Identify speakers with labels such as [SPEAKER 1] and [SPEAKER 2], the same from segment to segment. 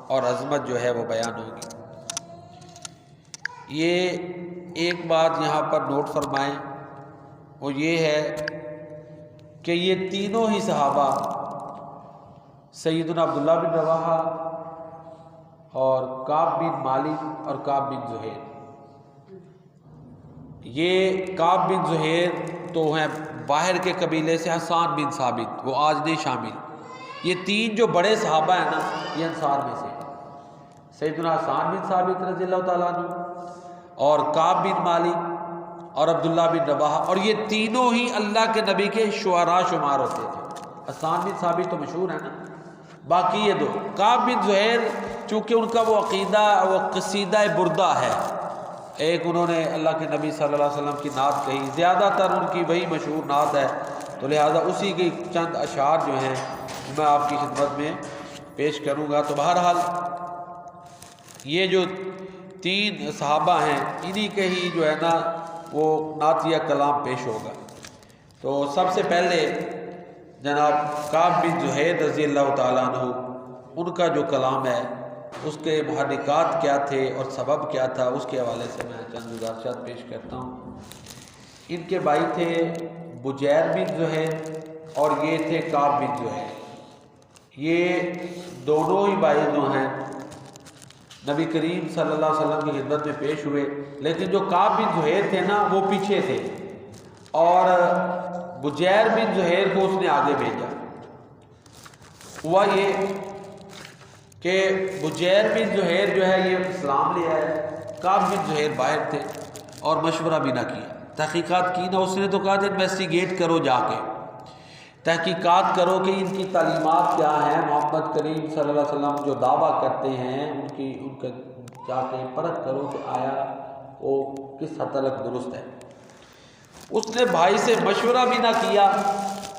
[SPEAKER 1] اور عظمت جو ہے وہ بیان ہوگی۔ یہ ایک بات یہاں پر نوٹ فرمائیں، وہ یہ ہے کہ یہ تینوں ہی صحابہ سیدنا عبداللہ بن رواحہ اور کعب بن مالک اور کعب بن زہیر، یہ کعب بن زہیر تو ہیں باہر کے قبیلے سے، حسان بن ثابت وہ آج نہیں شامل، یہ تین جو بڑے صحابہ ہیں نا یہ انصار میں سے، سیدنا حسان بن ثابت رضی اللہ تعالیٰ عنہ اور کعب بن مالک اور عبداللہ بن رواحہ، اور یہ تینوں ہی اللہ کے نبی کے شعراء شمار ہوتے تھے۔ حسان بن ثابت تو مشہور ہے نا، باقی یہ دو کعب بن زہیر چونکہ ان کا وہ عقیدہ وہ قصیدہ بردہ ہے، ایک انہوں نے اللہ کے نبی صلی اللہ علیہ وسلم کی نعت کہی، زیادہ تر ان کی وہی مشہور نعت ہے، تو لہٰذا اسی کے چند اشعار جو ہیں میں آپ کی خدمت میں پیش کروں گا۔ تو بہرحال یہ جو تین صحابہ ہیں انہی کے ہی جو ہے نا وہ نعتیہ کلام پیش ہوگا۔ تو سب سے پہلے جناب کعب بن زہیر رضی اللہ تعالیٰ عنہ ان کا جو کلام ہے اس کے محرکات کیا تھے اور سبب کیا تھا، اس کے حوالے سے میں چند گزارشات پیش کرتا ہوں۔ ان کے بھائی تھے بجیر بن زہیر اور یہ تھے کعب بن زہیر، یہ دونوں ہی بھائی جو ہیں نبی کریم صلی اللہ علیہ وسلم کی خدمت میں پیش ہوئے، لیکن جو کعب بن زہیر تھے نا وہ پیچھے تھے اور بجیر بن زہیر کو اس نے آگے بھیجا۔ ہوا یہ کہ بجیر بن زہیر جو ہے یہ اسلام لے آئے، کعب بن زہیر باہر تھے اور مشورہ بھی نہ کیا، تحقیقات کی نہ، اس نے تو کہا تھا انویسٹیگیٹ کرو، جا کے تحقیقات کرو کہ ان کی تعلیمات کیا ہیں، محمد کریم صلی اللہ علیہ وسلم جو دعویٰ کرتے ہیں ان کا جا کے پرکھ کرو کہ آیا وہ کس حد تک درست ہے۔ اس نے بھائی سے مشورہ بھی نہ کیا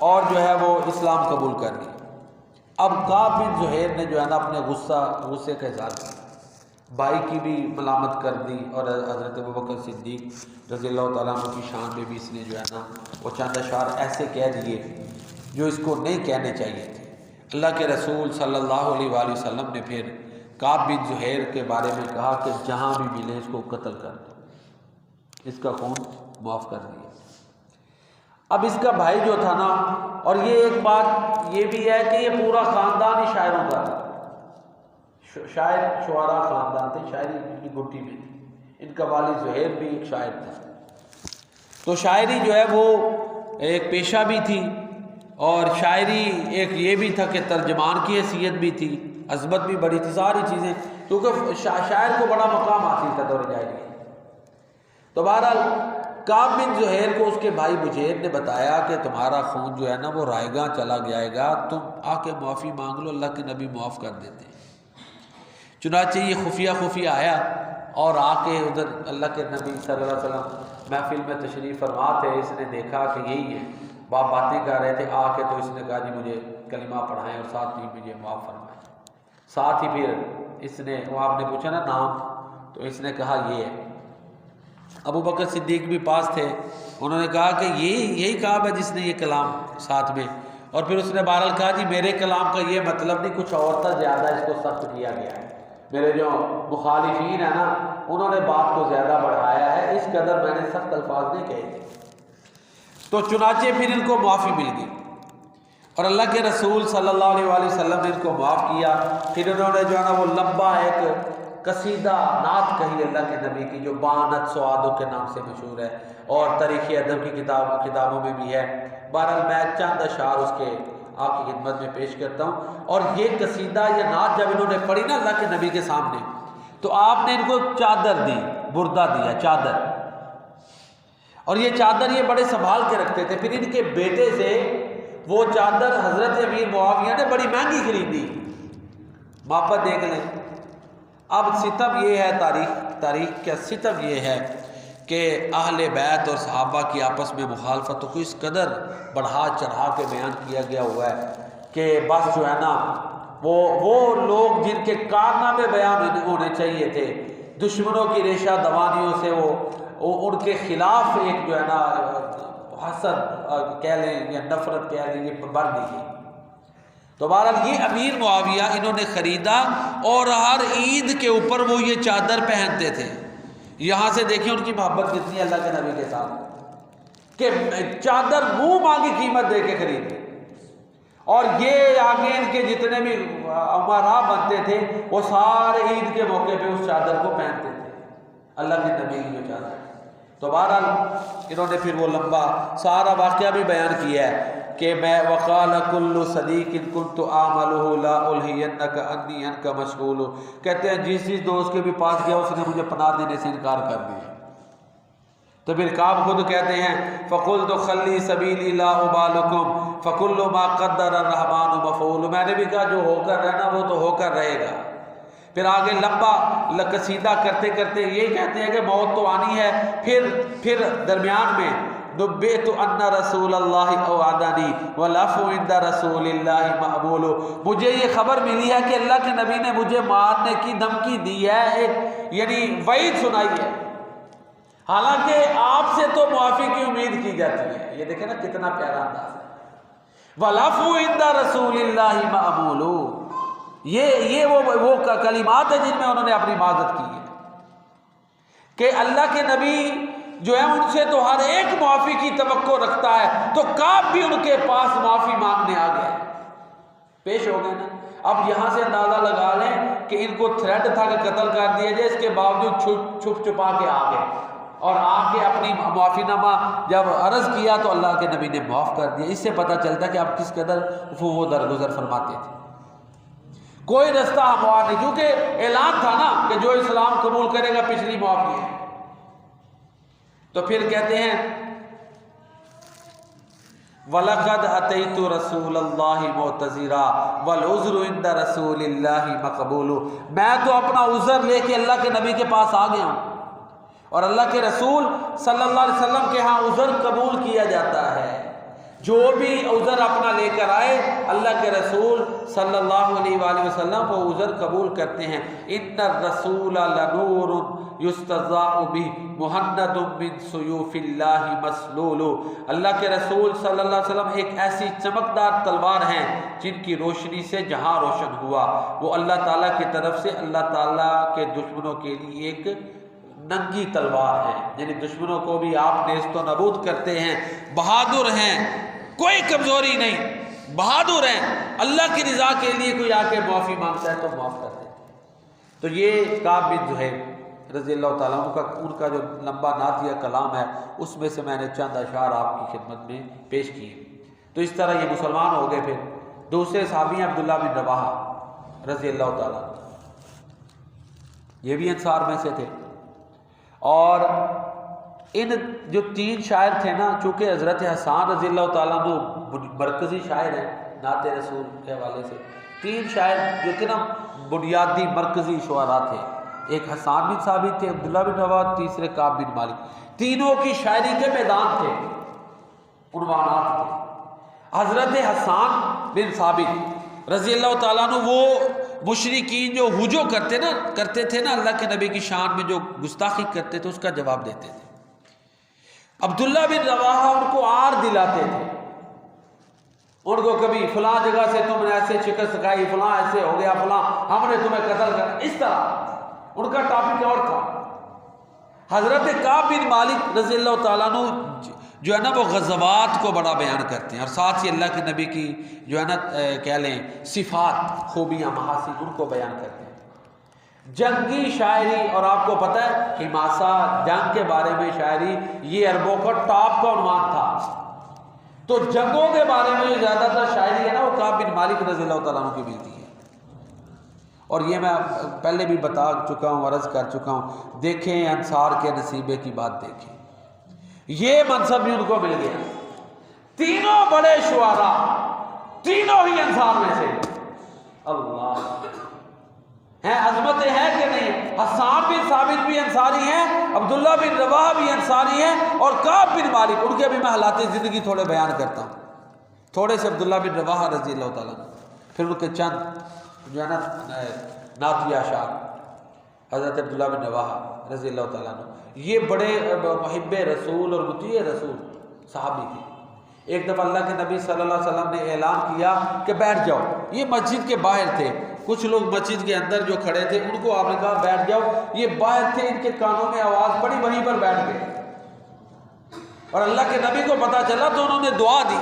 [SPEAKER 1] اور جو ہے وہ اسلام قبول کر لی۔ اب کعب بن زہیر نے جو ہے نا اپنے غصے کا اظہار کیا، بھائی کی بھی ملامت کر دی اور حضرت ابوبکر صدیق رضی اللہ تعالیٰ عنہ کی شان میں بھی اس نے جو ہے نا وہ چند اشعار ایسے کہہ دیے جو اس کو نہیں کہنے چاہیے تھے۔ اللہ کے رسول صلی اللہ علیہ وآلہ وسلم نے پھر کعب بن زہیر کے بارے میں کہا کہ جہاں بھی ملے اس کو قتل کر دو، اس کا خون معاف کر دیا۔ اب اس کا بھائی جو تھا نا، اور یہ ایک بات یہ بھی ہے کہ یہ پورا خاندان ہی شاعروں کا تھا، شاعر شعراء خاندان تھے، شاعری ان کی گھٹی میں تھی، ان کا والد زہیر بھی ایک شاعر تھا، تو شاعری جو ہے وہ ایک پیشہ بھی تھی اور شاعری ایک یہ بھی تھا کہ ترجمان کی حیثیت بھی تھی، عظمت بھی بڑی تھی، ساری چیزیں، کیونکہ شاعر کو بڑا مقام حاصل تھا دور جاہلیت۔ تو بہرحال کعب بن زہیر کو اس کے بھائی بجیر نے بتایا کہ تمہارا خون جو ہے نا وہ رائے گاں چلا جائے گا، تم آ کے معافی مانگ لو، اللہ کے نبی معاف کر دیتے ہیں۔ چنانچہ یہ خفیہ آیا اور آ کے ادھر اللہ کے نبی صلی اللہ علیہ وسلم محفل میں تشریف فرما تھے، اس نے دیکھا کہ یہی ہے، باپ باتیں کر رہے تھے، آ کے تو اس نے کہا جی مجھے کلمہ پڑھائیں اور ساتھ ہی مجھے معاف فرمائیں، ساتھ ہی پھر اس نے وہ آپ نے پوچھا نا نام، تو اس نے کہا یہ ہے۔ ابو بکر صدیق بھی پاس تھے، انہوں نے کہا کہ یہی کعب ہے جس نے یہ کلام ساتھ میں، اور پھر اس نے بہرحال کہا جی میرے کلام کا یہ مطلب نہیں، کچھ اور تھا، زیادہ اس کو سخت کیا گیا ہے، میرے جو مخالفین ہیں نا انہوں نے بات کو زیادہ بڑھایا ہے، اس قدر میں نے سخت الفاظ نہیں کہے تھے۔ تو چنانچہ پھر ان کو معافی مل گئی اور اللہ کے رسول صلی اللہ علیہ وآلہ وسلم نے ان کو معاف کیا۔ پھر انہوں نے جو ہے نا وہ لمبا ایک قصیدہ نعت کہی اللہ کے نبی کی، جو بانت سعادوں کے نام سے مشہور ہے اور تاریخ ادب کی کتابوں میں بھی ہے۔ بہرحال میں چند اشعار اس کے آپ کی خدمت میں پیش کرتا ہوں، اور یہ قصیدہ یہ نعت جب انہوں نے پڑھی نا اللہ کے نبی کے سامنے، تو آپ نے ان کو چادر دی، بردہ دیا، چادر، اور یہ چادر یہ بڑے سنبھال کے رکھتے تھے۔ پھر ان کے بیٹے سے وہ چادر حضرت امیر معاویہ نے بڑی مہنگی خریدی، محبت دیکھ لیں۔ اب ستم یہ ہے، تاریخ کا ستم یہ ہے کہ اہل بیت اور صحابہ کی آپس میں مخالفتوں کو اس قدر بڑھا چڑھا کے بیان کیا گیا ہوا ہے کہ بس جو ہے نا وہ لوگ جن کے کارنامے بیان ہونے چاہیے تھے، دشمنوں کی ریشہ دوانیوں سے وہ ان کے خلاف ایک جو ہے نا حسد کہہ لیں یا نفرت کہہ لیں یہ بڑھ دی گئی۔ تو بہرحال یہ امیر معاویہ انہوں نے خریدا اور ہر عید کے اوپر وہ یہ چادر پہنتے تھے. یہاں سے دیکھیں ان کی محبت کتنی ہے اللہ کے نبی کے ساتھ کہ چادر منہ مانگی قیمت دے کے خریدے. اور یہ آگے ان کے جتنے بھی امراء بنتے تھے وہ سارے عید کے موقع پہ اس چادر کو پہنتے تھے اللہ کے نبی کی جو چادر. تو بہرحال انہوں نے پھر وہ لمبا سارا واقعہ بھی بیان کیا ہے کہ میں وقال کل صدیق كنت اعمله لا الہینک انی انک مشغول. کہتے ہیں جس دوست کے بھی پاس گیا اس نے مجھے پناہ دینے سے انکار کر دیا. تو پھر کعب خود کہتے ہیں فقلت خلی سبیلی لا ابالکم فکل ما قدر الرحمن مفعول. میں نے بھی کہا جو ہو کر رہنا وہ تو ہو کر رہے گا. پھر آگے لمبا قصیدہ کرتے کرتے یہی کہتے ہیں کہ موت تو آنی ہے. پھر درمیان میں نبئت ان رسول اللہ اوعدنی والعفو عند رسول اللہ مقبول. مجھے یہ خبر ملی ہے کہ اللہ کے نبی نے مجھے مارنے کی دھمکی دی ہے, ایک یعنی وعید سنائی ہے. حالانکہ آپ سے تو معافی کی امید کی جاتی ہے. یہ دیکھیں نا کتنا پیارا انداز ہے. والعفو عند رسول اللہ مقبول. یہ وہ کلمات ہیں جن میں انہوں نے اپنی معذرت کی ہے کہ اللہ کے نبی جو ہے ان سے تو ہر ایک معافی کی توقع رکھتا ہے. تو کعب بھی ان کے پاس معافی مانگنے آ گئے, پیش ہو گئے نا. اب یہاں سے اندازہ لگا لیں کہ ان کو تھریٹ تھا کہ قتل کر دیا جائے, اس کے باوجود چھپ چھپا کے آ گئے اور آ کے اپنی معافی نامہ جب عرض کیا تو اللہ کے نبی نے معاف کر دیا. اس سے پتہ چلتا ہے کہ آپ کس قدر وہ درگزر فرماتے تھے. کوئی رستہ ہموار نہیں, کیونکہ اعلان تھا نا کہ جو اسلام قبول کرے گا پچھلی معافی ہے. تو پھر کہتے ہیں وَلَقَدْ أَتَيْتُ رَسُولَ اللَّهِ مُعْتَذِرًا وَالْعُذْرُ عِنْدَ رَسُولِ اللَّهِ مَقْبُولُ. میں تو اپنا عذر لے کے اللہ کے نبی کے پاس آ گیا ہوں اور اللہ کے رسول صلی اللہ علیہ وسلم کے ہاں عذر قبول کیا جاتا ہے. جو بھی عذر اپنا لے کر آئے اللہ کے رسول صلی اللہ علیہ وآلہ وسلم وہ عذر قبول کرتے ہیں. ان الرسول لنور یستضاء به مہند من سیوف اللہ مسلول. اللہ کے رسول صلی اللہ علیہ وسلم ایک ایسی چمکدار تلوار ہیں جن کی روشنی سے جہاں روشن ہوا. وہ اللہ تعالیٰ کی طرف سے اللہ تعالیٰ کے دشمنوں کے لیے ایک ننگی تلوار ہے, یعنی دشمنوں کو بھی آپ نیست و نابود کرتے ہیں. بہادر ہیں, کوئی کمزوری نہیں, بہادر ہیں. اللہ کی رضا کے لیے کوئی آ کے معافی مانگتا ہے تو معاف کر دیں. تو یہ کعب بن زہیر رضی اللہ تعالیٰ عنہ ان کا جو لمبا نعتیہ کلام ہے اس میں سے میں نے چند اشعار آپ کی خدمت میں پیش کیے. تو اس طرح یہ مسلمان ہو گئے. پھر دوسرے صحابی عبداللہ بن رواحہ رضی اللہ تعالیٰ, یہ بھی انصار میں سے تھے. اور ان جو تین شاعر تھے نا, چونکہ حضرت حسان رضی اللہ تعالیٰ عنہ مرکزی شاعر ہیں نعت رسول کے حوالے سے, تین شاعر جو کہ نا بنیادی مرکزی شعراء تھے. ایک حسان بن ثابت تھے, عبداللہ بن رواحہ, تیسرے کعب بن مالک. تینوں کی شاعری کے میدان تھے, عنوانات تھے. حضرت حسان بن ثابت رضی اللہ تعالیٰ عنہ وہ مشرکین جو ہجو کرتے تھے نا اللہ کے نبی کی شان میں جو گستاخی کرتے تھے اس کا جواب دیتے تھے. عبداللہ بن رواحہ ان کو آر دلاتے تھے. ان کو کبھی فلاں جگہ سے تم نے ایسے شکست کھائی, فلاں ایسے ہو گیا, فلاں ہم نے تمہیں قتل کر, اس طرح ان کا ٹاپک اور تھا. حضرت کعب بن مالک رضی اللہ تعالیٰ عنہ جو ہے نا وہ غزوات کو بڑا بیان کرتے ہیں اور ساتھ ہی اللہ کے نبی کی جو ہے نا کہہ لیں صفات, خوبیاں, محاسن, ان کو بیان کرتے ہیں. جنگی شاعری, اور آپ کو پتہ ہے حماسہ جنگ کے بارے میں شاعری یہ عربوں کا ٹاپ کا عنوان تھا. تو جنگوں کے بارے میں جو زیادہ تر شاعری ہے نا وہ کعب بن مالک رضی اللہ تعالیٰ عنہ کی ملتی ہے. اور یہ میں پہلے بھی بتا چکا ہوں, عرض کر چکا ہوں. دیکھیں انصار کے نصیبے کی بات دیکھیں, یہ منصب بھی ان کو مل گیا. تینوں بڑے شعراء, تینوں ہی انصار میں سے. اللہ ہیں, عظمتیں ہیں کہ نہیں. حسان بن ثابت بھی انصاری ہیں, عبداللہ بن رواحہ بھی انصاری ہیں, اور کعب بن مالک, ان کے بھی میں حالات زندگی تھوڑے بیان کرتا ہوں. تھوڑے سے عبداللہ بن رواحہ رضی اللہ تعالیٰ عنہ, پھر ان کے چند جو ہے نا نعتیہ اشعار. حضرت عبداللہ بن رواحہ رضی اللہ تعالیٰ عنہ یہ بڑے محب رسول اور مطیع رسول صحابی تھے. ایک دفعہ اللہ کے نبی صلی اللہ علیہ وسلم نے اعلان کیا کہ بیٹھ جاؤ. یہ مسجد کے باہر تھے، کچھ لوگ مسجد کے اندر جو کھڑے تھے ان کو آپ نے کہا بیٹھ جاؤ. یہ باہر تھے، ان کے کانوں میں آواز پڑی، وہیں پر بیٹھ گئے. اور اللہ کے نبی کو پتا چلا تو انہوں نے دعا دی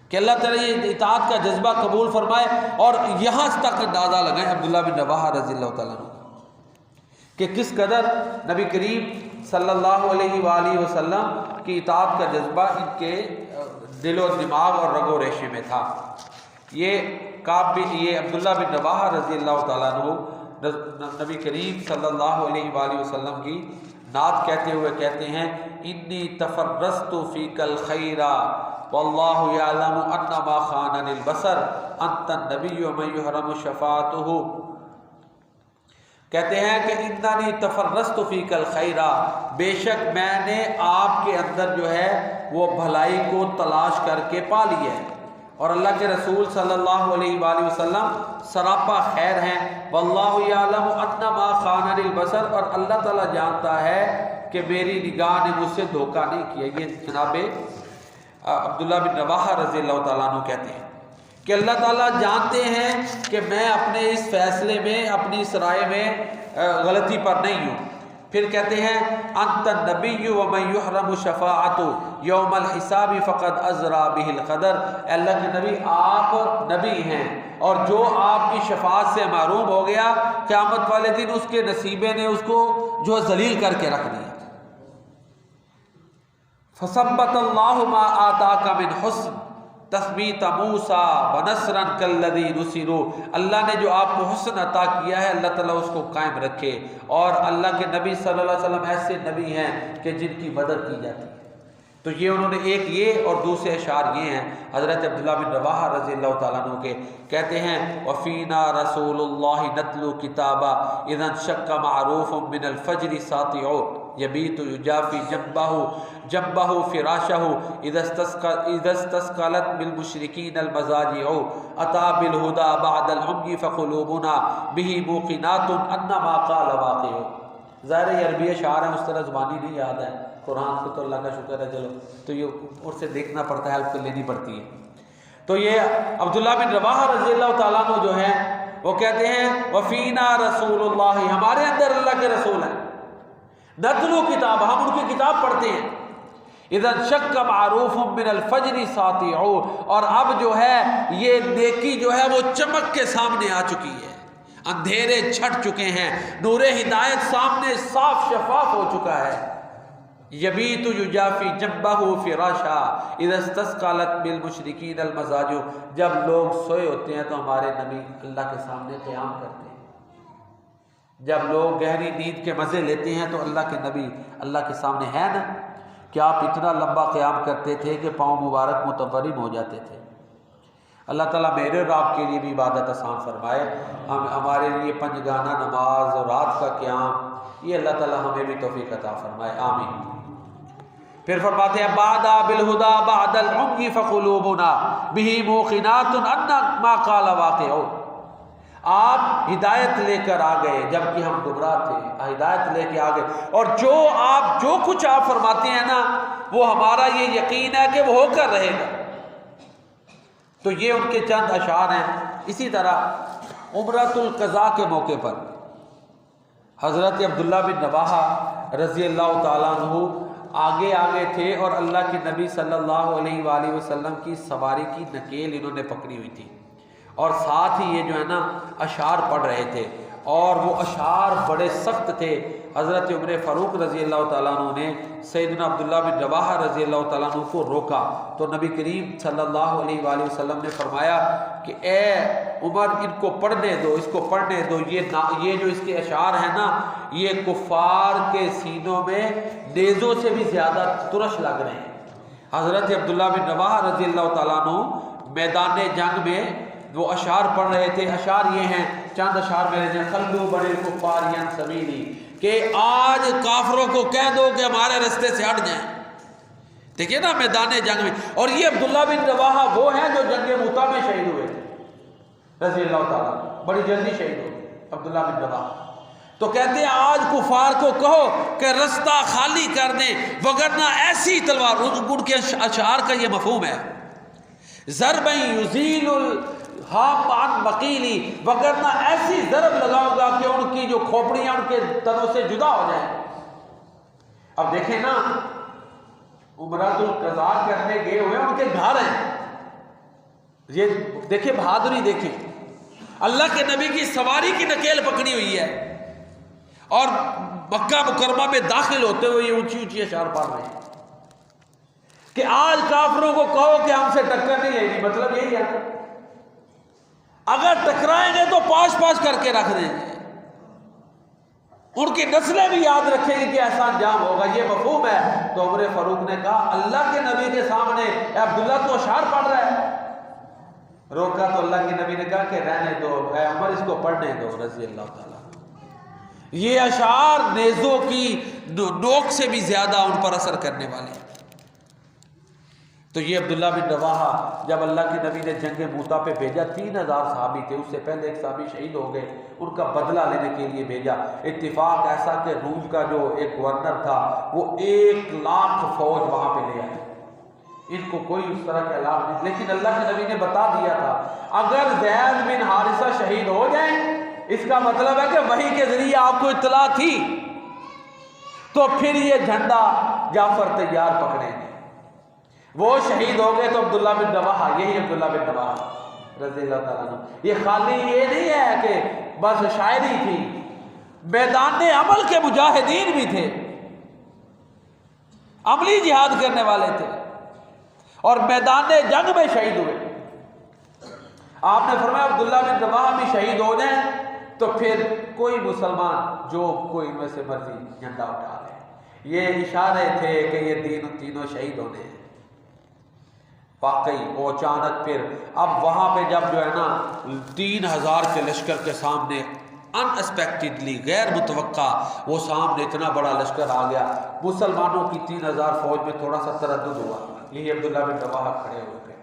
[SPEAKER 1] کہ اللہ تعالیٰ یہ اطاعت کا جذبہ قبول فرمائے. اور یہاں تک اندازہ لگائیں عبداللہ بن رواحہ رضی اللہ تعالیٰ عنہ کہ کس قدر نبی کریم صلی اللہ علیہ وآلہ وسلم کی اطاعت کا جذبہ ان کے دل و دماغ اور رگ و ریشے میں تھا. یہ عبداللہ بن رواحہ رضی اللہ تعالیٰ عنہ نبی کریم صلی اللہ علیہ وآلہ وسلم کی نعت کہتے ہوئے کہتے ہیں انی تفرست فیک الخیر واللہ یعلم ان ما خان للبصر انت النبی من یحرم شفاعتہ. کہتے ہیں کہ اننی تفرست فیک الخیر، بے شک میں نے آپ کے اندر جو ہے وہ بھلائی کو تلاش کر کے پا لی ہے. اور اللہ کے رسول صلی اللہ علیہ وآلہ وسلم سراپا خیر ہیں. واللہ یعلم ان ما خان للبصر، اور اللہ تعالیٰ جانتا ہے کہ میری نگاہ نے مجھ سے دھوکہ نہیں کیا. یہ جناب عبداللہ بن رواحہ رضی اللہ تعالیٰ عنہ کہتے ہیں کہ اللہ تعالیٰ جانتے ہیں کہ میں اپنے اس فیصلے میں، اپنی اس رائے میں غلطی پر نہیں ہوں. پھر کہتے ہیں انت النبی ومن یحرم شفاعت یوم الحساب فقد ازرا بہ القدر. اللہ کے نبی آپ نبی ہیں اور جو آپ کی شفاعت سے محروم ہو گیا قیامت والے دن اس کے نصیبے نے اس کو جو ذلیل کر کے رکھ دیا. فثبت اللہ ما آتاک من حسن تثبیت موسیٰ ونصرا کالذی نصروا. اللہ نے جو آپ کو حسن عطا کیا ہے اللہ تعالیٰ اس کو قائم رکھے. اور اللہ کے نبی صلی اللہ علیہ وسلم ایسے نبی ہیں کہ جن کی مدد کی جاتی ہے. تو یہ انہوں نے ایک یہ اور دوسرے اشعار یہ ہیں حضرت عبداللہ بن رواحہ رضی اللہ تعالیٰ عنہ کے. کہتے ہیں وفینا رسول اللہ نتلو کتابا اذا انشق معروف من الفجر ساطع یبیت یجافی جنبہ فراشہ اذا استثقلت بالمشرکین المضاجع اتا بالہدى بعد العمی فقلوبنا بہ موقنات ان ما قال واقع. ظاہر یہ عربی اشعار ہیں، اس طرح زبانی نہیں یاد ہے. قرآن کو تو اللہ کا شکر ہے چلو، تو یہ اس سے دیکھنا پڑتا ہے، ہیلپ لینی پڑتی ہے. تو یہ عبداللہ بن رواحہ رضی اللہ تعالیٰ عنہ جو ہیں وہ کہتے ہیں وفینا رسول اللہ، ہمارے اندر اللہ کے رسول ہیں. نتلو کتاب، ہم ان کی کتاب پڑھتے ہیں. اذا انشق معروف من الفجر ساطع، اور اب جو ہے یہ نیکی جو ہے وہ چمک کے سامنے آ چکی ہے، اندھیرے چھٹ چکے ہیں، نور ہدایت سامنے صاف شفاف ہو چکا ہے. یبیت یجافی جنبہ فراشا اذا استثقلت بالمشرکین المضاجع. جب لوگ سوئے ہوتے ہیں تو ہمارے نبی اللہ کے سامنے قیام کرتے ہیں. جب لوگ گہری نیند کے مزے لیتے ہیں تو اللہ کے نبی اللہ کے سامنے ہے نا کہ آپ اتنا لمبا قیام کرتے تھے کہ پاؤں مبارک متورم ہو جاتے تھے. اللہ تعالیٰ میرے اور آپ کے لیے بھی عبادت آسان فرمائے. ہمارے لیے پنجگانہ نماز اور رات کا قیام یہ اللہ تعالیٰ ہمیں بھی توفیق عطا فرمائے، آمین. پھر فرماتے ہیں بعد بالہدى بعد العمی فقلوبنا بہ موقنات ان ما قال واقع. آپ ہدایت لے کر آ گئے جبکہ ہم گمراہ تھے، ہدایت لے کے آ گئے، اور جو کچھ آپ فرماتے ہیں نا وہ ہمارا یہ یقین ہے کہ وہ ہو کر رہے گا. تو یہ ان کے چند اشعار ہیں. اسی طرح عمرۃ القضاء کے موقع پر حضرت عبداللہ بن رواحہ رضی اللہ تعالیٰ عنہ آگے تھے اور اللہ کے نبی صلی اللہ علیہ وآلہ وسلم کی سواری کی نکیل انہوں نے پکڑی ہوئی تھی، اور ساتھ ہی یہ جو ہے نا اشعار پڑھ رہے تھے، اور وہ اشعار بڑے سخت تھے. حضرت عمر فاروق رضی اللہ تعالیٰ عنہ نے سیدنا عبداللہ بن رواحہ رضی اللہ تعالیٰ عنہ کو روکا تو نبی کریم صلی اللہ علیہ وآلہ وسلم نے فرمایا کہ اے عمر ان کو پڑھنے دو، اس کو پڑھنے دو. یہ جو اس کے اشعار ہیں نا یہ کفار کے سینوں میں نیزوں سے بھی زیادہ ترش لگ رہے ہیں. حضرت عبداللہ بن رواحہ رضی اللہ تعالیٰ عنہ میدان جنگ میں وہ اشعار پڑھ رہے تھے. اشعار یہ ہیں، چند اشعار میں ہیں خلو بڑے کفاریاں سبیلی، کہ آج کافروں کو کہہ دو کہ ہمارے رستے سے ہٹ جائیں. دیکھیے نا میدان جنگ میں. اور یہ عبداللہ بن رواحہ وہ ہیں جو جنگ موتا میں شہید ہوئے رضی اللہ تعالیٰ، بڑی جلدی شہید ہوئے عبداللہ بن رواحہ. تو کہتے ہیں آج کفار کو کہو کہ رستہ خالی کر دیں، وگرنہ ایسی تلوار، ان کے اشعار کا یہ مفہوم ہے، ضربًا یزیل الحام عن مقیلی، وگرنہ ایسی ضرب لگاؤں گا کہ ان کی جو کھوپڑیاں ان کے تنوں سے جدا ہو جائیں۔ اب دیکھیں نا، عمرۃ القضاء کرنے گئے ہوئے ان کے گھر ہیں، یہ دیکھیں بہادری، دیکھیں اللہ کے نبی کی سواری کی نکیل پکڑی ہوئی ہے، اور مکہ مکرمہ میں داخل ہوتے ہوئے یہ اونچی اونچی اشعار پڑھ رہے ہیں کہ آج کافروں کو کہو کہ ہم سے ٹکر نہیں لے گی، مطلب یہی ہے اگر ٹکرائیں گے تو پاش پاش کر کے رکھ دیں گے، ان کی نسلیں بھی یاد رکھیں گی کہ ایسا انجام ہوگا، یہ مفہوم ہے۔ تو عمر فاروق نے کہا اللہ کے نبی کے سامنے اے عبداللہ تو اشعار پڑھ رہا ہے، روکا تو اللہ کے نبی نے کہا کہ رہنے دو اے عمر، اس کو پڑھنے دو رضی اللہ تعالیٰ۔ یہ اشعار نیزوں کی نوک سے بھی زیادہ ان پر اثر کرنے والے ہیں۔ تو یہ عبداللہ بن رواحہ جب اللہ کے نبی نے جنگ موتا پہ بھیجا، 3000 صحابی تھے، اس سے پہلے ایک صحابی شہید ہو گئے، ان کا بدلہ لینے کے لیے بھیجا۔ اتفاق ایسا کہ روم کا جو ایک گورنر تھا وہ 1,00,000 فوج وہاں پہ لے آئے، ان کو کوئی اس طرح کے علاق نہیں، لیکن اللہ کے نبی نے بتا دیا تھا اگر زید بن حارثہ شہید ہو جائیں، اس کا مطلب ہے کہ وحی کے ذریعے آپ کو اطلاع تھی، تو پھر یہ جھنڈا جعفر تیار پکڑیں گے۔ وہ شہید ہو گئے تو عبداللہ بن رواحہ، یہی عبداللہ بن رواحہ رضی اللہ تعالیٰ عنہ، یہ خالی یہ نہیں ہے کہ بس شاعری تھی، میدان عمل کے مجاہدین بھی تھے، عملی جہاد کرنے والے تھے، اور میدان جنگ میں شہید ہوئے۔ آپ نے فرمایا عبداللہ بن رواحہ بھی شہید ہو جائیں تو پھر کوئی مسلمان جو کوئی میں سے مرضی جھنڈا اٹھا لے۔ یہ اشارے تھے کہ یہ تینوں شہید ہونے ہیں۔ واقعی وہ اچانک پھر اب وہاں پہ جب جو ہے نا 3000 کے لشکر کے سامنے ان ایکسپیکٹڈلی، غیر متوقع، وہ سامنے اتنا بڑا لشکر آ گیا، مسلمانوں کی 3000 فوج میں تھوڑا سا تردد ہوا، یہی عبداللہ بن رواحہ کھڑے ہوئے تھے،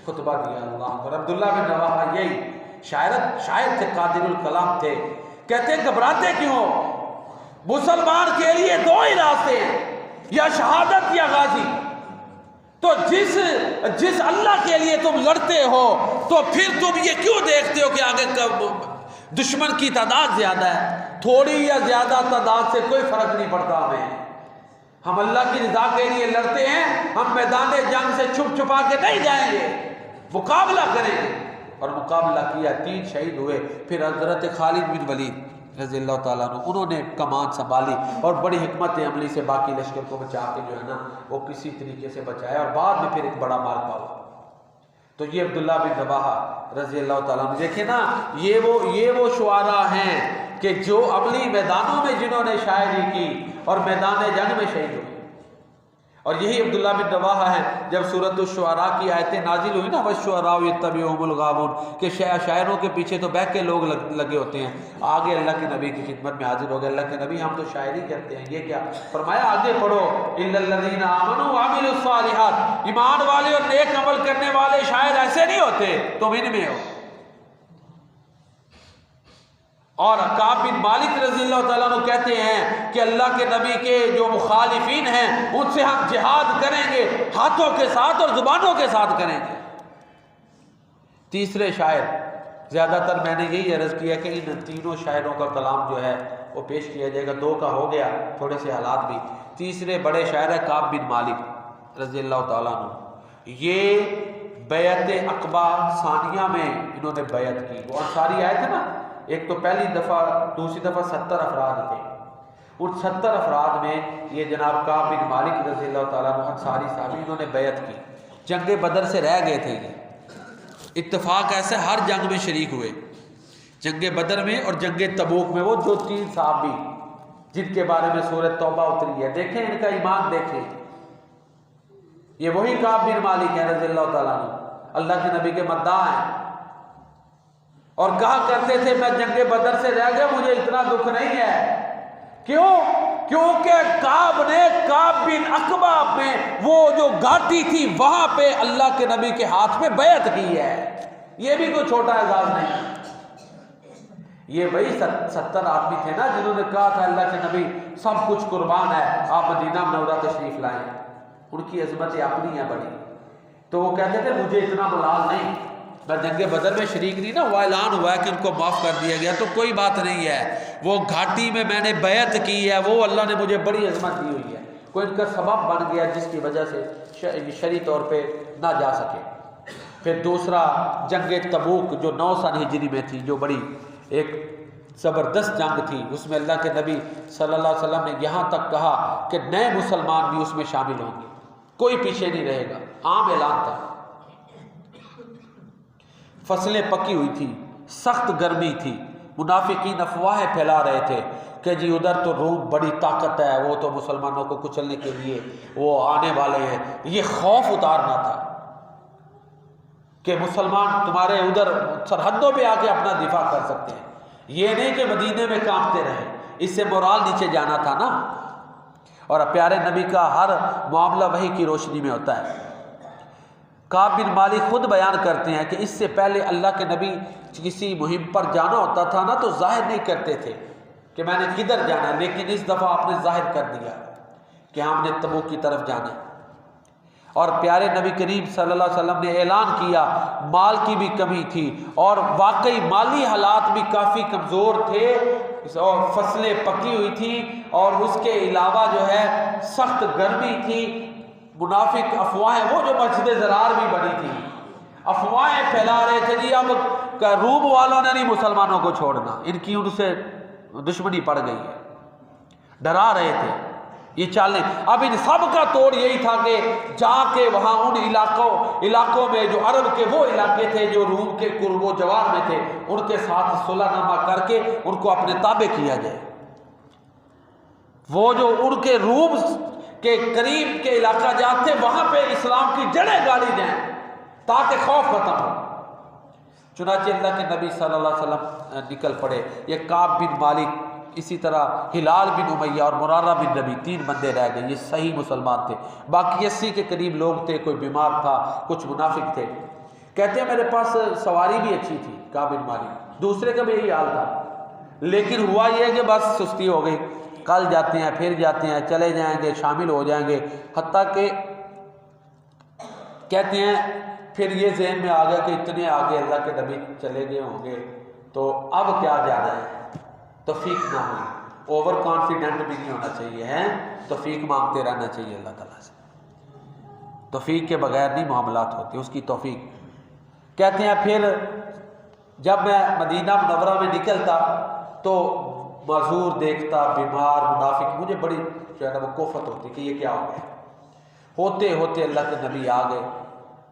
[SPEAKER 1] خطبہ دیا اللہ، اور عبداللہ بن رواحہ یہی شاعر تھے، قادر الکلام تھے، کہتے گھبراتے کیوں، مسلمان کے لیے 2 ہی راستے ہیں، یا شہادت یا غازی، تو جس اللہ کے لیے تم لڑتے ہو تو پھر تم یہ کیوں دیکھتے ہو کہ آگے دشمن کی تعداد زیادہ ہے، تھوڑی یا زیادہ تعداد سے کوئی فرق نہیں پڑتا ہمیں، ہم اللہ کی رضا کے لیے لڑتے ہیں، ہم میدان جنگ سے چھپ چھپا کے نہیں جائیں گے، مقابلہ کریں گے، اور مقابلہ کیا، 3 شہید ہوئے۔ پھر حضرت خالد بن ولید رضی اللہ تعالیٰ عنہ، انہوں نے کمان سنبھالی اور بڑی حکمت عملی سے باقی لشکر کو بچا کے جو ہے نا وہ کسی طریقے سے بچایا، اور بعد میں پھر ایک بڑا مارکا ہوا۔ تو یہ عبداللہ بن رواحہ رضی اللہ تعالیٰ عنہ، دیکھیں نا یہ وہ شعراء ہیں کہ جو عملی میدانوں میں جنہوں نے شاعری کی اور میدان جنگ میں شہید ہوئے، اور یہی عبداللہ بن رواحہ ہیں جب سورۃ الشعراء کی آیتیں نازل ہوئی نا، وَالشُّعَرَاءُ يَتَّبِعُهُمُ الْغَاوُونَ، کہ شاعروں کے پیچھے تو بہکے لوگ لگے ہوتے ہیں، آگے اللہ کے نبی کی خدمت میں حاضر ہو گئے، اللہ کے نبی ہم تو شاعری کرتے ہیں، یہ کیا فرمایا، آگے پڑھو، إِلَّا الَّذِينَ آمَنُوا وَعَمِلُوا الصَّالِحَاتِ، ایمان والے اور نیک عمل کرنے والے شاعر ایسے نہیں ہوتے، تم ان میں ہو۔ اور کعب بن مالک رضی اللہ تعالیٰ عنہ کہتے ہیں کہ اللہ کے نبی کے جو مخالفین ہیں ان سے ہم جہاد کریں گے، ہاتھوں کے ساتھ اور زبانوں کے ساتھ کریں گے۔ تیسرے شاعر، زیادہ تر میں نے یہی عرض کیا کہ ان تینوں شاعروں کا کلام جو ہے وہ پیش کیا جائے گا، 2 کا ہو گیا، تھوڑے سے حالات بھی۔ تیسرے بڑے شاعر ہے کعب بن مالک رضی اللہ تعالیٰ عنہ، یہ بیعت عقبہ ثانیہ میں انہوں نے بیعت کی، وہ انصاری آئے تھے نا، ایک تو پہلی دفعہ، دوسری دفعہ 70 افراد تھے، ان 70 افراد میں یہ جناب کعب بن مالک رضی اللہ تعالیٰ عنہ انصاری صحابی، انہوں نے بیعت کی، جنگ بدر سے رہ گئے تھے، یہ اتفاق ایسے ہر جنگ میں شریک ہوئے، جنگ بدر میں اور جنگ تبوک میں، وہ جو 3 صحابی جن کے بارے میں سورۃ توبہ اتری ہے، دیکھیں ان کا ایمان، دیکھیں یہ وہی کعب بن مالک ہے رضی اللہ تعالیٰ عنہ، اللہ کے نبی کے مداح ہیں، اور کہا کرتے تھے میں جنگ بدر سے رہ گیا، مجھے اتنا دکھ نہیں ہے، کیوں؟ کیونکہ کعب بن عقبہ میں وہ جو گھاٹی تھی وہاں پہ اللہ کے نبی کے ہاتھ میں بیعت کی ہے، یہ بھی کوئی چھوٹا اعزاز نہیں، یہ وہی 70 آدمی تھے نا جنہوں نے کہا تھا اللہ کے نبی سب کچھ قربان ہے، آپ مدینہ منورہ تشریف لائیں، ان کی عظمتیں اپنی ہیں بڑی، تو وہ کہتے تھے مجھے اتنا ملال نہیں، میں جنگ بدر میں شریک نہیں نا ہوا، اعلان ہوا ہے کہ ان کو معاف کر دیا گیا، تو کوئی بات نہیں ہے، وہ گھاٹی میں میں نے بیعت کی ہے، وہ اللہ نے مجھے بڑی عظمت دی ہوئی ہے، کوئی ان کا سبب بن گیا جس کی وجہ سے شرعی طور پہ نہ جا سکے۔ پھر دوسرا جنگ تبوک جو 9 سال ہجری میں تھی، جو بڑی ایک زبردست جنگ تھی، اس میں اللہ کے نبی صلی اللہ علیہ وسلم نے یہاں تک کہا کہ نئے مسلمان بھی اس میں شامل ہوں گے، کوئی پیچھے نہیں رہے گا، عام اعلان تھا۔ فصلیں پکی ہوئی تھی، سخت گرمی تھی، منافقین افواہیں پھیلا رہے تھے کہ جی ادھر تو روم بڑی طاقت ہے، وہ تو مسلمانوں کو کچلنے کے لیے وہ آنے والے ہیں، یہ خوف اتارنا تھا کہ مسلمان تمہارے ادھر سرحدوں پہ آ کے اپنا دفاع کر سکتے ہیں، یہ نہیں کہ مدینے میں کانپتے رہے، اس سے مورال نیچے جانا تھا نا۔ اور پیارے نبی کا ہر معاملہ وحی کی روشنی میں ہوتا ہے۔ کعب بن مالک خود بیان کرتے ہیں کہ اس سے پہلے اللہ کے نبی کسی مہم پر جانا ہوتا تھا نا تو ظاہر نہیں کرتے تھے کہ میں نے کدھر جانا ہے، لیکن اس دفعہ آپ نے ظاہر کر دیا کہ ہم نے تبوک کی طرف جانا ہے۔ اور پیارے نبی کریم صلی اللہ علیہ وسلم نے اعلان کیا، مال کی بھی کمی تھی اور واقعی مالی حالات بھی کافی کمزور تھے اور فصلیں پکی ہوئی تھیں، اور اس کے علاوہ جو ہے سخت گرمی تھی، منافق افواہیں، وہ جو مسجد زرار بھی بنی تھی، افواہیں پھیلا رہے تھے جی اب روم والوں نے نہیں مسلمانوں کو چھوڑنا، ان کی ان سے دشمنی پڑ گئی ہے، ڈرا رہے تھے یہ چالیں۔ اب ان سب کا توڑ یہی تھا کہ جا کے وہاں ان علاقوں میں جو عرب کے وہ علاقے تھے جو روم کے قرب و جوار میں تھے، ان کے ساتھ صلح نامہ کر کے ان کو اپنے تابع کیا جائے، وہ جو ان کے روم کے قریب کے علاقہ جات تھے وہاں پہ اسلام کی جڑیں گاڑی جائیں تاکہ خوف ختم ہو۔ چنانچہ اللہ کے نبی صلی اللہ علیہ وسلم نکل پڑے۔ یہ کعب بن مالک، اسی طرح ہلال بن امیہ اور مرارہ بن ربیع، 3 بندے رہ گئے، یہ صحیح مسلمان تھے، باقی 80 کے قریب لوگ تھے، کوئی بیمار تھا، کچھ منافق تھے۔ کہتے ہیں میرے پاس سواری بھی اچھی تھی، کعب بن مالک، دوسرے کا بھی یہی حال تھا، لیکن ہوا یہ ہے کہ بس سستی ہو گئی، کل جاتے ہیں پھر جاتے ہیں، چلے جائیں گے، شامل ہو جائیں گے، حتیٰ کہ کہتے ہیں پھر یہ ذہن میں آ گیا کہ اتنے آگے اللہ کے نبی چلے گئے ہوں گے تو اب کیا جانا ہے، توفیق نہ ہوئی، اوور کانفیڈنٹ بھی نہیں ہونا چاہیے، ہے توفیق مانگتے رہنا چاہیے اللہ تعالیٰ سے، توفیق کے بغیر نہیں معاملات ہوتے، اس کی توفیق۔ کہتے ہیں پھر جب میں مدینہ منورہ میں نکلتا تو معذور دیکھتا، بیمار، منافق، مجھے بڑی جو ہے نا وہ کوفت ہوتی کہ یہ کیا ہو گیا، ہوتے ہوتے اللہ کے نبی آ گئے۔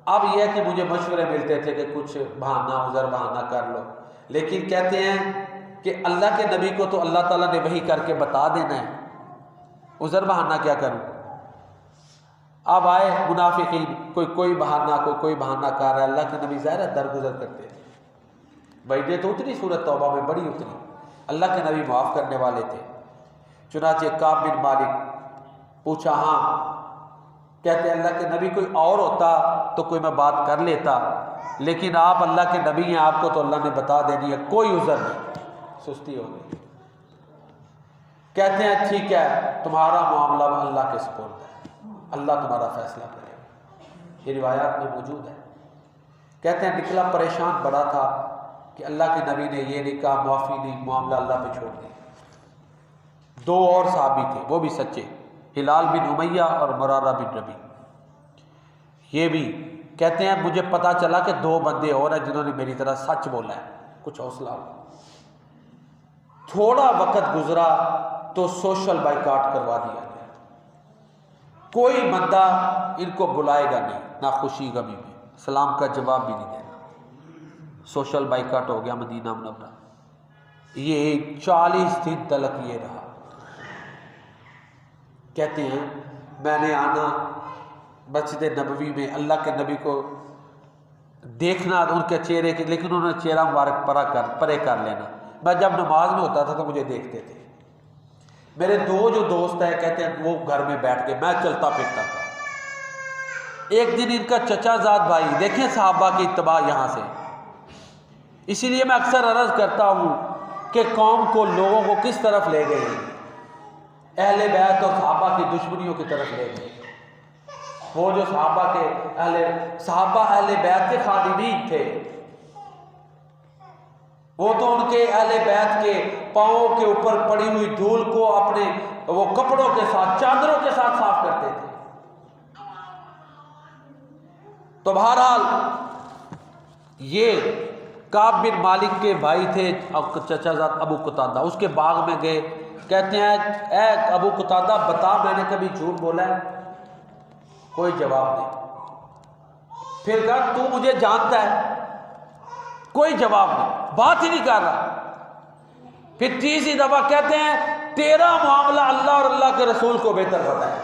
[SPEAKER 1] اب یہ ہے کہ مجھے مشورے ملتے تھے کہ کچھ بہانہ عذر بہانہ کر لو، لیکن کہتے ہیں کہ اللہ کے نبی کو تو اللہ تعالیٰ نے وحی کر کے بتا دینا ہے، عذر بہانہ کیا کروں۔ اب آئے منافقین، کوئی بہانہ کوئی بہانہ کر رہا ہے، اللہ کے نبی ظاہر ہے درگزر کرتے تھے، بھائی تو اتنی سورت توبہ میں بڑی اتری، اللہ کے نبی معاف کرنے والے تھے۔ چنانچہ کعب بن مالک پوچھا، ہاں، کہتے ہیں اللہ کے نبی کوئی اور ہوتا تو کوئی میں بات کر لیتا، لیکن آپ اللہ کے نبی ہیں، آپ کو تو اللہ نے بتا دینی ہے، کوئی عذر نہیں، سستی ہو گئی۔ کہتے ہیں ٹھیک ہے، تمہارا معاملہ اللہ کے سپرد ہے، اللہ تمہارا فیصلہ کرے گا، یہ روایات میں موجود ہے۔ کہتے ہیں نکلا پریشان بڑا تھا کہ اللہ کے نبی نے یہ نہیں کہا، معافی نہیں، معاملہ اللہ پہ چھوڑ دیا۔ 2 اور صحابی تھے، وہ بھی سچے، ہلال بن امیہ اور مرارہ بن ربیع، یہ بھی کہتے ہیں مجھے پتا چلا کہ 2 بندے اور ہیں جنہوں نے میری طرح سچ بولا ہے، کچھ حوصلہ ہو۔ تھوڑا وقت گزرا تو سوشل بائیکاٹ کروا دیا گیا، کوئی بندہ ان کو بلائے گا نہیں، نہ خوشی غمی میں، سلام کا جواب بھی نہیں دینا، سوشل بائیکاٹ ہو گیا مدینہ منورہ۔ یہ 40 دن تلک یہ رہا۔ کہتے ہیں میں نے آنا مسجد نبوی میں، اللہ کے نبی کو دیکھنا ان کے چہرے کے، لیکن انہوں نے چہرہ مبارک پرے کر لینا، میں جب نماز میں ہوتا تھا تو مجھے دیکھتے تھے۔ میرے 2 جو دوست ہیں کہتے ہیں وہ گھر میں بیٹھ کے، میں چلتا پھرتا تھا۔ ایک دن ان کا چچا زاد بھائی، دیکھیں صحابہ کی اتباع یہاں سے، اسی لیے میں اکثر عرض کرتا ہوں کہ قوم کو لوگوں کو کس طرف لے گئے، اہل بیت اور صحابہ کی دشمنیوں کی طرف لے گئے۔ وہ جو صحابہ اہل بیت کے خادمین تھے، وہ تو ان کے اہل بیت کے پاؤں کے اوپر پڑی ہوئی دھول کو اپنے وہ کپڑوں کے ساتھ، چادروں کے ساتھ صاف کرتے تھے۔ تو بہرحال یہ کعب بن مالک کے بھائی تھے چچا زاد ابو قتادہ، اس کے باغ میں گئے، کہتے ہیں اے ابو قتادہ بتا میں نے کبھی جھوٹ بولا ہے؟ کوئی جواب نہیں۔ پھر کہا تو مجھے جانتا ہے؟ کوئی جواب نہیں، بات ہی نہیں کر رہا۔ پھر تیسری دفعہ کہتے ہیں تیرا معاملہ اللہ اور اللہ کے رسول کو بہتر پتا ہے،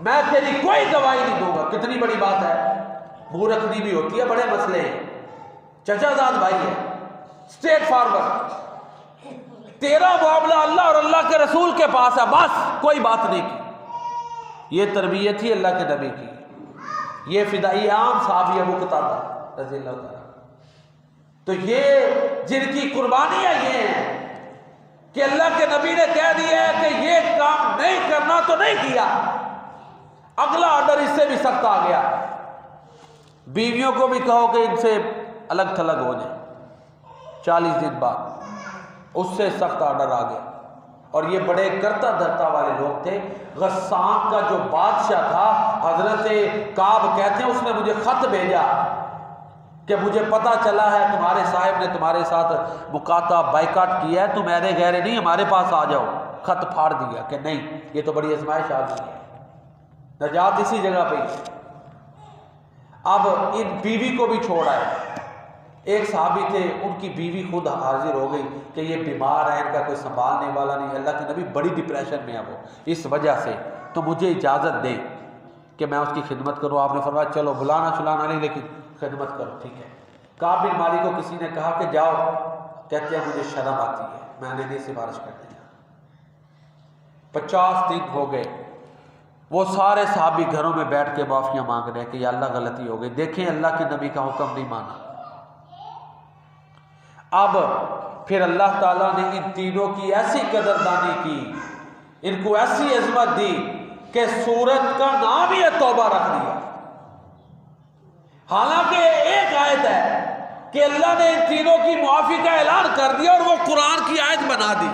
[SPEAKER 1] میں تیری کوئی گواہی نہیں دوں گا۔ کتنی بڑی بات ہے، منہ رکھنی بھی ہوتی ہے، بڑے مسئلے ہیں، چچا زاد بھائی ہے، اسٹریٹ فارورڈ، تیرا معاملہ اللہ اور اللہ کے رسول کے پاس ہے، بس کوئی بات نہیں کی۔ یہ تربیت تھی اللہ کے نبی کی، یہ فدائی عام صحابی ابو قتادہ رضی اللہ تعالیٰ۔ تو یہ جن کی قربانیاں یہ ہیں کہ اللہ کے نبی نے کہہ دیا ہے کہ یہ کام نہیں کرنا تو نہیں کیا، اگلا آرڈر اس سے بھی سخت آ گیا، بیویوں کو بھی کہو کہ ان سے الگ تھلگ ہو جائیں، 40 دن بعد اس سے سخت آرڈر آ گیا۔ اور یہ بڑے کرتا دھرتا والے لوگ تھے۔ غسان کا جو بادشاہ تھا حضرت کعب کہتے ہیں اس نے مجھے خط بھیجا کہ مجھے پتا چلا ہے تمہارے صاحب نے تمہارے ساتھ مقاطع بائیکاٹ کیا ہے، تم ایرے گہرے نہیں ہمارے پاس آ جاؤ۔ خط پھاڑ دیا کہ نہیں، یہ تو بڑی آزمائش آ گئی ہے، نجات اسی جگہ پہ ہی۔ اب ان بیوی کو بھی چھوڑ آئے۔ ایک صحابی تھے، ان کی بیوی خود حاضر ہو گئی کہ یہ بیمار ہے، ان کا کوئی سنبھالنے والا نہیں، اللہ کے نبی بڑی ڈپریشن میں ہے وہ اس وجہ سے، تو مجھے اجازت دیں کہ میں اس کی خدمت کروں۔ آپ نے فرمایا چلو، بلانا چلانا نہیں لیکن خدمت کرو، ٹھیک ہے۔ کعب بن مالک کو کسی نے کہا کہ جاؤ، کہتے ہیں مجھے شرم آتی ہے، میں نے نہیں سفارش کرنے جانا۔ 50 دن ہو گئے، وہ سارے صحابی گھروں میں بیٹھ کے معافیاں مانگ رہے ہیں کہ یا اللہ غلطی ہو گئی، دیکھیں اللہ کے نبی کا حکم نہیں مانا۔ اب پھر اللہ تعالیٰ نے ان تینوں کی ایسی قدردانی کی، ان کو ایسی عظمت دی کہ سورت کا نام ہی توبہ رکھ دیا۔ حالانکہ ایک آیت ہے کہ اللہ نے ان تینوں کی معافی کا اعلان کر دیا اور وہ قرآن کی آیت بنا دی،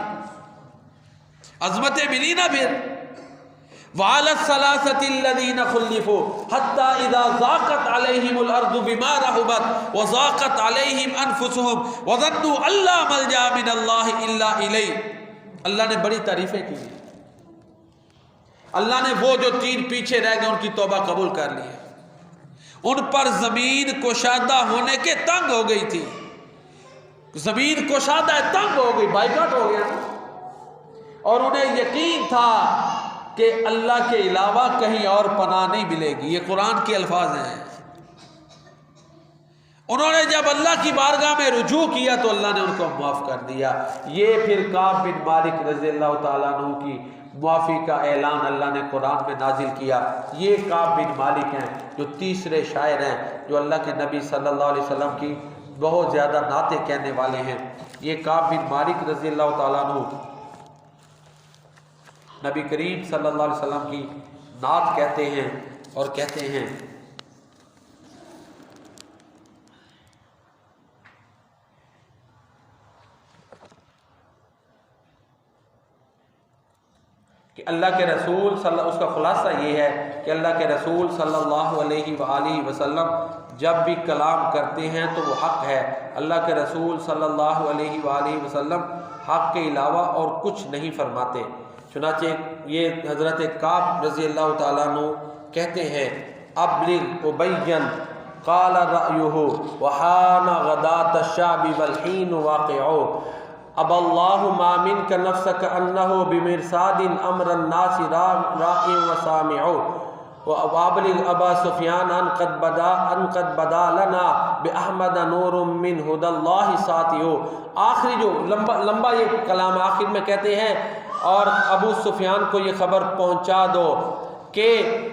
[SPEAKER 1] عظمتیں ملی نا پھر۔ وَعَلَى الثَّلَاثَةِ الَّذِينَ خُلِّفُوا حَتَّى إِذَا ضَاقَتْ عَلَيْهِمُ الْأَرْضُ بِمَا رَحُبَتْ وَضَاقَتْ عَلَيْهِمْ أَنفُسُهُمْ وَظَنُّوا أَن لَّا مَلْجَأَ مِنَ اللَّهِ إِلَّا إِلَيْهِ۔ اللہ نے بڑی تعریفیں کی، اللہ نے وہ جو 3 پیچھے رہ گئے ان کی توبہ قبول کر لی ہے۔ ان پر زمین کشادہ ہونے کے تنگ ہو گئی تھی، زمین کشادہ تنگ ہو گئی، بائیکاٹ ہو گیا، اور انہیں یقین تھا کہ اللہ کے علاوہ کہیں اور پناہ نہیں ملے گی۔ یہ قرآن کے الفاظ ہیں۔ انہوں نے جب اللہ کی بارگاہ میں رجوع کیا تو اللہ نے ان کو معاف کر دیا۔ یہ پھر کعب بن مالک رضی اللہ تعالیٰ عنہ کی معافی کا اعلان اللہ نے قرآن میں نازل کیا۔ یہ کعب بن مالک ہیں جو تیسرے شاعر ہیں، جو اللہ کے نبی صلی اللہ علیہ وسلم کی بہت زیادہ نعتیں کہنے والے ہیں۔ یہ کعب بن مالک رضی اللہ تعالیٰ عنہ نبی کریم صلی اللہ علیہ وسلم کی نعت کہتے ہیں اور کہتے ہیں کہ اللہ کے رسول اس کا خلاصہ یہ ہے کہ اللہ کے رسول صلی اللہ علیہ وآلہ وسلم جب بھی کلام کرتے ہیں تو وہ حق ہے۔ اللہ کے رسول صلی اللہ علیہ وآلہ وسلم حق کے علاوہ اور کچھ نہیں فرماتے۔ چنانچہ یہ حضرت کعب رضی اللہ تعالیٰ عنہ کہتے ہیں ابلغ ابین قال رأیہ وحان غدات الشعب والحین واقعو اب اللہ ما منک نفسک انہ بمرصاد امر الناس راء وسامع وابلغ ابا سفیان ان قد بدا لنا باحمد نور من ہدى اللہ ساتیو۔ آخری جو لمبا یہ کلام آخر میں کہتے ہیں اور ابو سفیان کو یہ خبر پہنچا دو کہ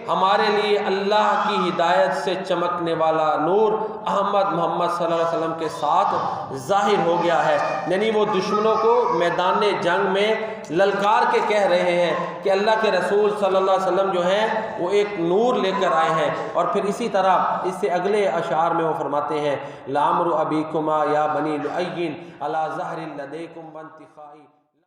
[SPEAKER 1] ہمارے لیے اللہ کی ہدایت سے چمکنے والا نور احمد محمد صلی اللہ علیہ وسلم کے ساتھ ظاہر ہو گیا ہے. یعنی وہ دشمنوں کو میدان جنگ میں للکار کے کہہ رہے ہیں کہ اللہ کے رسول صلی اللہ علیہ وسلم جو ہیں وہ ایک نور لے کر آئے ہیں. اور پھر اسی طرح اس سے اگلے اشعار میں وہ فرماتے ہیں لعمر ابیکما یا بنی لؤی علی ظہر لدیکم بانتخائی.